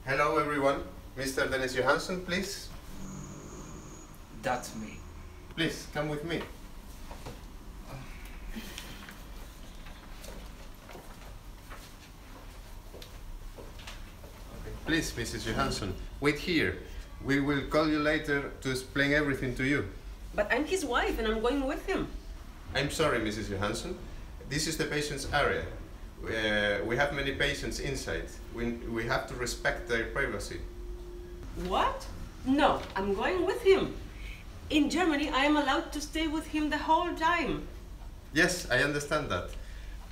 Hello everyone, Mr. Dennis Johansson, please. That's me. Please, come with me. Please, Mrs. Johansson, wait here. We will call you later to explain everything to you. But I'm his wife and I'm going with him. I'm sorry, Mrs. Johansson. This is the patient's area. We have many patients inside. We have to respect their privacy. What? No, I'm going with him. In Germany, I am allowed to stay with him the whole time. Yes, I understand that.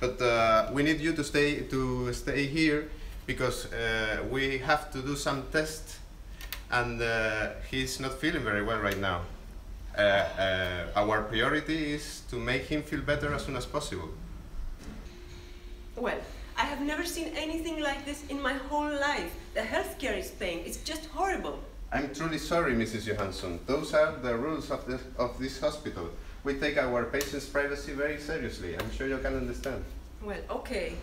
But we need you to stay here because we have to do some tests and he's not feeling very well right now. Our priority is to make him feel better as soon as possible. Well, I have never seen anything like this in my whole life. The healthcare in Spain is just horrible. I'm truly sorry, Mrs. Johansson. Those are the rules of this hospital. We take our patients' privacy very seriously. I'm sure you can understand. Well, okay.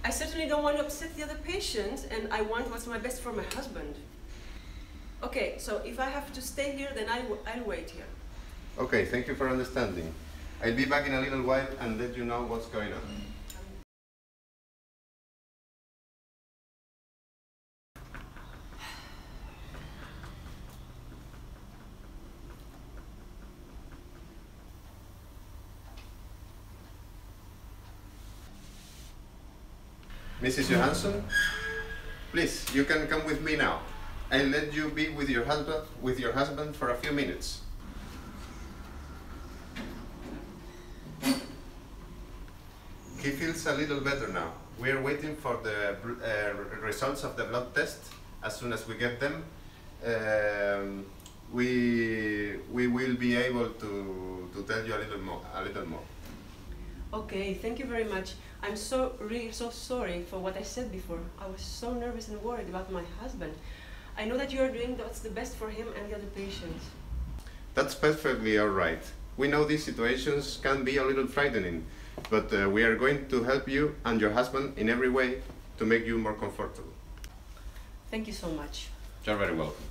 I certainly don't want to upset the other patients, and I want what's my best for my husband. Okay, so if I have to stay here, then I'll wait here. Okay, thank you for understanding. I'll be back in a little while and let you know what's going on. Mrs. Johansson, please, you can come with me now. I'll let you be with your husband for a few minutes. He feels a little better now. We are waiting for the results of the blood test. As soon as we get them, we will be able to tell you a little more. Okay, thank you very much. I'm really so sorry for what I said before. I was so nervous and worried about my husband. I know that you are doing what's the best for him and the other patients. That's perfectly all right. We know these situations can be a little frightening, but we are going to help you and your husband in every way to make you more comfortable. Thank you so much. You're very welcome.